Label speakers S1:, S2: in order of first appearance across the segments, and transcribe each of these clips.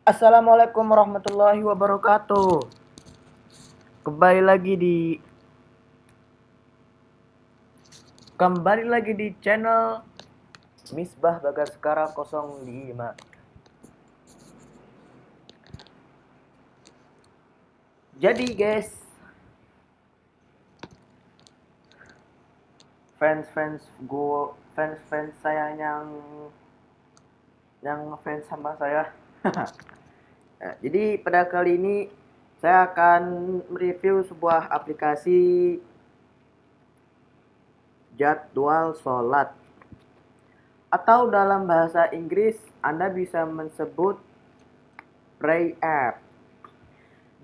S1: Assalamualaikum warahmatullahi wabarakatuh. Kembali lagi di channel Misbah Bagaskara 05. Jadi guys, fans saya yang fans sama saya. Nah, jadi pada kali ini saya akan mereview sebuah aplikasi jadwal sholat, atau dalam bahasa Inggris Anda bisa menyebut Pray App.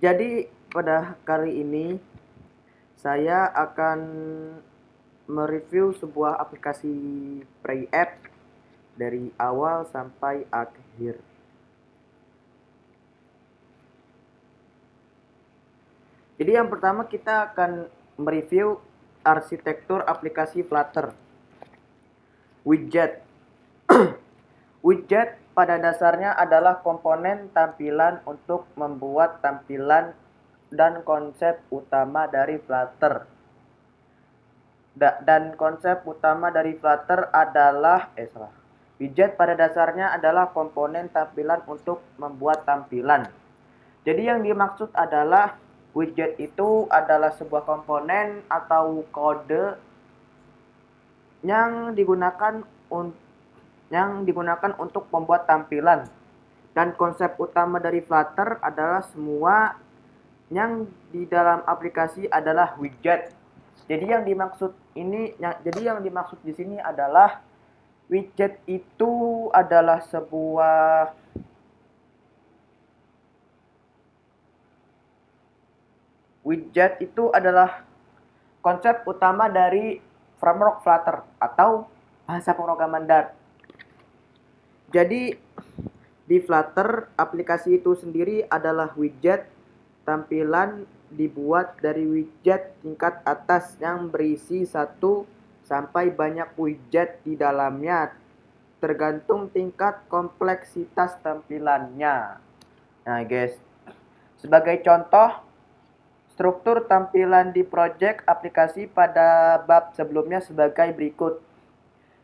S1: Jadi pada kali ini saya akan mereview sebuah aplikasi Pray App dari awal sampai akhir. Jadi yang pertama kita akan mereview arsitektur aplikasi Flutter. Widget. Widget pada dasarnya adalah komponen tampilan untuk membuat tampilan dan konsep utama dari Flutter. Dan konsep utama dari Flutter adalah widget pada dasarnya adalah komponen tampilan untuk membuat tampilan. Jadi yang dimaksud adalah widget itu adalah sebuah komponen atau kode yang digunakan untuk membuat tampilan. Dan konsep utama dari Flutter adalah semua yang di dalam aplikasi adalah widget. Jadi yang dimaksud di sini adalah widget itu adalah sebuah konsep utama dari framework Flutter atau bahasa pemrograman Dart. Jadi di Flutter, aplikasi itu sendiri adalah widget. Tampilan dibuat dari widget tingkat atas yang berisi 1 sampai banyak widget di dalamnya, tergantung tingkat kompleksitas tampilannya. Nah guys, sebagai contoh, struktur tampilan di project aplikasi pada bab sebelumnya sebagai berikut.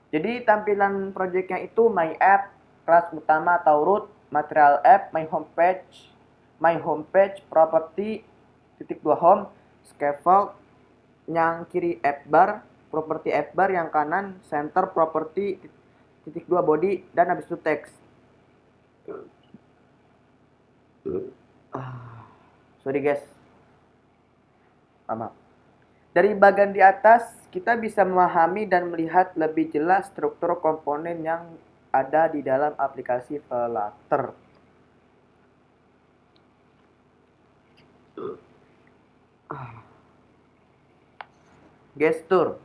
S1: Jadi tampilan projectnya itu My App, kelas utama atau root, material app, my homepage, property, home, scaffold, yang kiri app bar, property app bar, yang kanan center property, body, dan habis itu text. Sorry guys. Maaf. Dari bagian di atas kita bisa memahami dan melihat lebih jelas struktur komponen yang ada di dalam aplikasi Flutter. Gestur.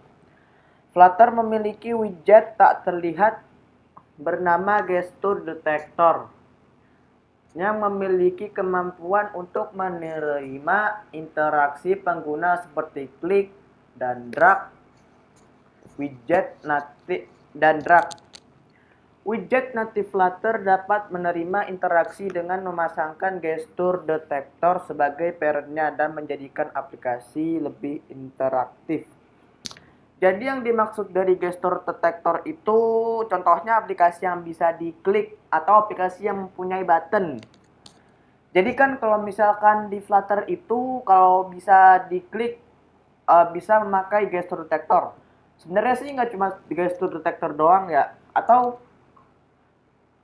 S1: Flutter memiliki widget tak terlihat bernama Gesture Detector yang memiliki kemampuan untuk menerima interaksi pengguna seperti klik dan drag. Widget native Flutter dapat menerima interaksi dengan memasangkan Gesture Detector sebagai parentnya dan menjadikan aplikasi lebih interaktif. Jadi yang dimaksud dari Gesture Detector itu contohnya aplikasi yang bisa diklik atau aplikasi yang mempunyai button. Jadi kan kalau misalkan di Flutter itu kalau bisa diklik bisa memakai Gesture Detector. Sebenarnya sih nggak cuma Gesture Detector doang ya, atau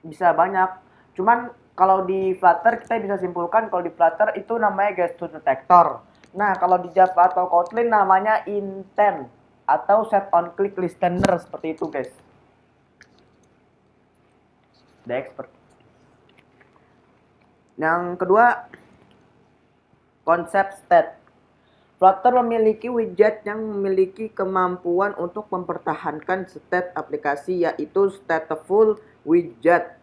S1: bisa banyak. Cuman kalau di Flutter kita bisa simpulkan kalau di Flutter itu namanya Gesture Detector. Nah kalau di Java atau Kotlin namanya intent atau set on click listener, seperti itu guys. The expert. Yang kedua, konsep state. Flutter memiliki widget yang memiliki kemampuan untuk mempertahankan state aplikasi, yaitu stateful widget.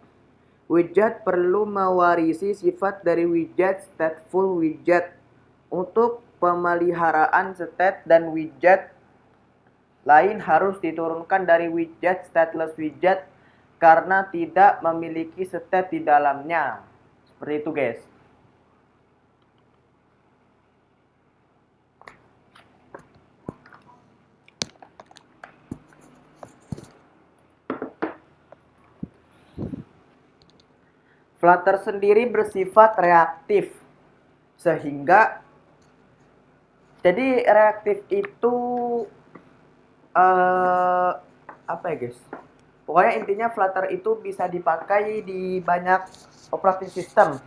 S1: Widget perlu mewarisi sifat dari widget stateful widget. Untuk pemeliharaan state dan widget lain harus diturunkan dari widget stateless widget karena tidak memiliki state di dalamnya. Seperti itu guys. Flutter sendiri bersifat reaktif, sehingga jadi reaktif itu apa ya guys? Pokoknya intinya Flutter itu bisa dipakai di banyak operating system.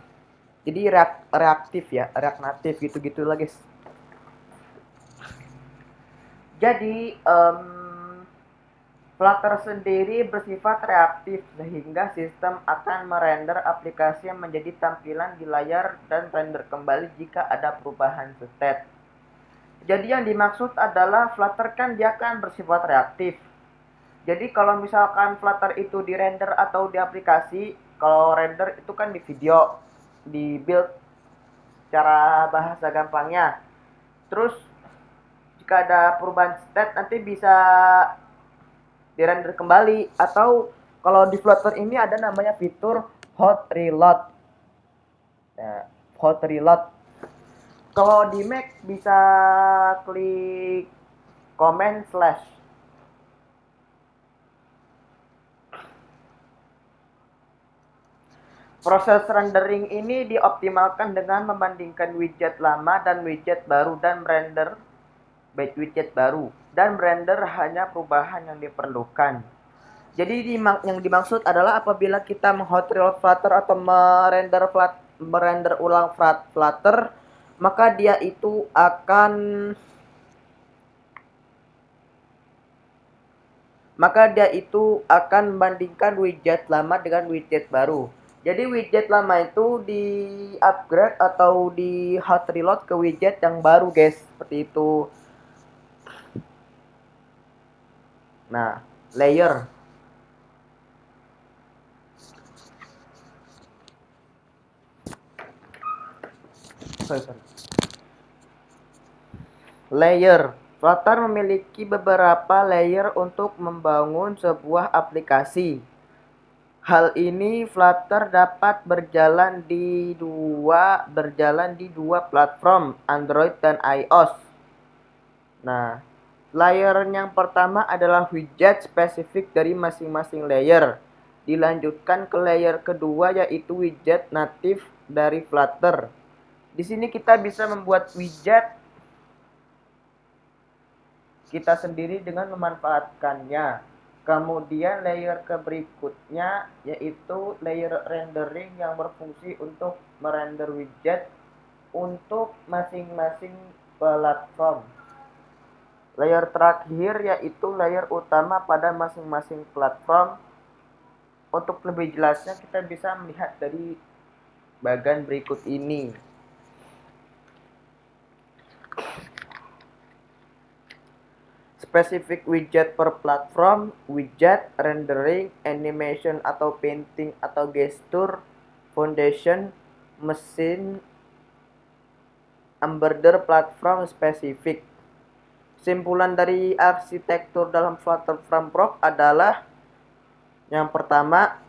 S1: Jadi reaktif ya, React Native gitu-gitu lah guys. Jadi Flutter sendiri bersifat reaktif sehingga sistem akan merender aplikasi yang menjadi tampilan di layar dan render kembali jika ada perubahan state. Jadi yang dimaksud adalah Flutter kan dia kan bersifat reaktif. Jadi kalau misalkan Flutter itu di render atau di aplikasi, kalau render itu kan di video, di build cara bahasa gampangnya. Terus jika ada perubahan state nanti bisa di-render kembali, atau kalau di Flutter ini ada namanya fitur hot reload. Nah, hot reload. Kalau di Mac bisa klik command slash. Proses rendering ini dioptimalkan dengan membandingkan widget lama dan widget baru dan render widget baru dan render hanya perubahan yang diperlukan. Jadi yang dimaksud adalah apabila kita menghot reload Flutter atau merender ulang Flutter, maka dia itu akan membandingkan widget lama dengan widget baru. Jadi widget lama itu di upgrade atau di hot reload ke widget yang baru guys, seperti itu. Nah, layer. Layer. Flutter memiliki beberapa layer untuk membangun sebuah aplikasi. Hal ini Flutter dapat berjalan di dua platform, Android dan iOS. Nah, layer yang pertama adalah widget spesifik dari masing-masing layer. Dilanjutkan ke layer kedua yaitu widget natif dari Flutter. Di sini kita bisa membuat widget kita sendiri dengan memanfaatkannya. Kemudian layer berikutnya yaitu layer rendering yang berfungsi untuk merender widget untuk masing-masing platform. Layer terakhir yaitu layer utama pada masing-masing platform. Untuk lebih jelasnya kita bisa melihat dari bagian berikut ini. Specific widget per platform, widget, rendering, animation atau painting atau gesture, foundation, mesin, embedder platform spesifik. Simpulan dari arsitektur dalam Flutter Framework adalah yang pertama,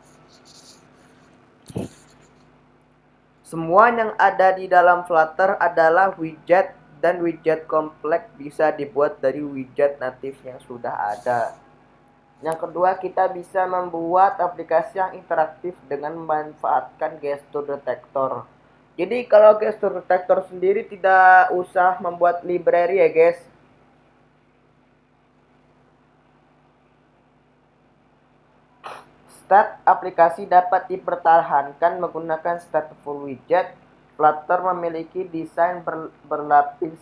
S1: semua yang ada di dalam Flutter adalah widget dan widget kompleks bisa dibuat dari widget natif yang sudah ada. Yang kedua, kita bisa membuat aplikasi yang interaktif dengan memanfaatkan gesture detector. Jadi kalau gesture detector sendiri tidak usah membuat library ya guys. State aplikasi dapat dipertahankan menggunakan stateful widget. Flutter memiliki desain berlapis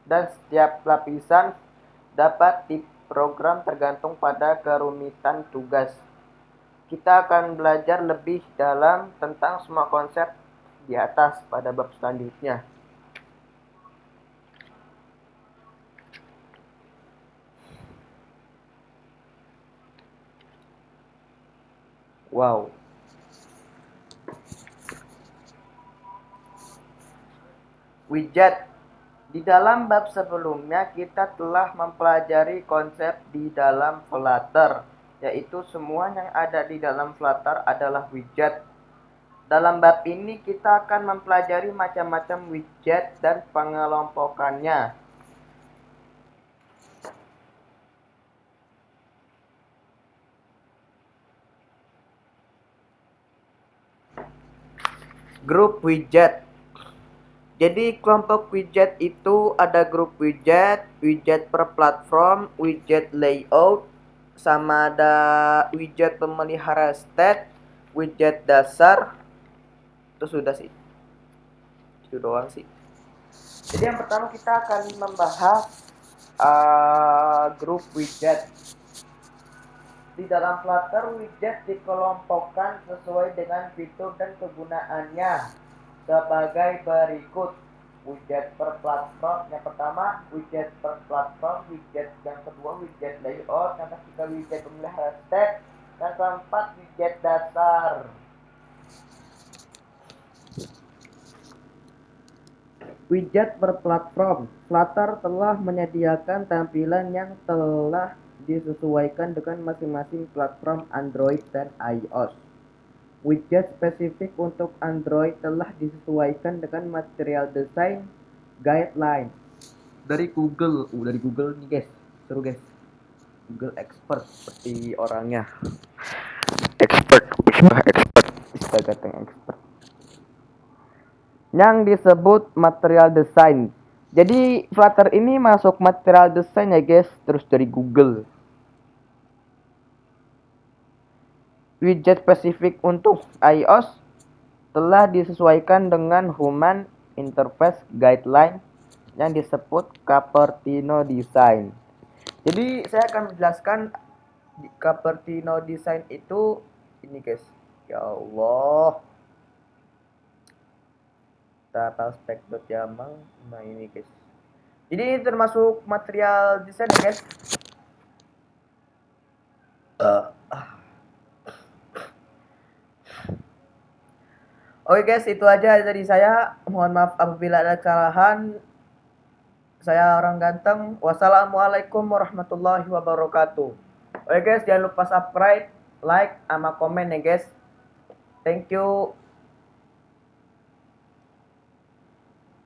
S1: dan setiap lapisan dapat diprogram tergantung pada kerumitan tugas. Kita akan belajar lebih dalam tentang semua konsep di atas pada bab selanjutnya. Wow. Widget. Di dalam bab sebelumnya kita telah mempelajari konsep di dalam Flutter, yaitu semua yang ada di dalam Flutter adalah widget. Dalam bab ini kita akan mempelajari macam-macam widget dan pengelompokannya. Grup widget. Jadi kelompok widget itu ada grup widget, widget per platform, widget layout, sama ada widget pemelihara state, widget dasar. Itu sudah sih. Itu doang sih. Jadi yang pertama kita akan membahas grup widget. Di dalam Flutter, widget dikelompokkan sesuai dengan fitur dan kegunaannya sebagai berikut. Widget per platform, yang pertama widget per platform, widget yang kedua widget layout, yang ketiga widget pemelihara state, dan keempat widget dasar. Widget per platform. Flutter telah menyediakan tampilan yang telah disesuaikan dengan masing-masing platform Android dan iOS. Widget spesifik untuk Android telah disesuaikan dengan material design guideline dari Google. Dari Google nih guys, seru guys. Google expert seperti orangnya. Expert, expert, expert. Yang disebut material design. Jadi Flutter ini masuk material design ya guys, terus dari Google. Widget spesifik untuk iOS telah disesuaikan dengan Human Interface Guideline yang disebut Cupertino Design. Jadi saya akan menjelaskan Cupertino Design itu ini guys. Ya Allah. Tapalspec.yaml. Nah ini guys. Jadi ini termasuk material desain ya guys. Oke guys, itu aja dari saya. Mohon maaf apabila ada kesalahan. Saya orang ganteng. Wassalamualaikum warahmatullahi wabarakatuh. Oke guys, jangan lupa subscribe, like, sama komen ya guys. Thank you.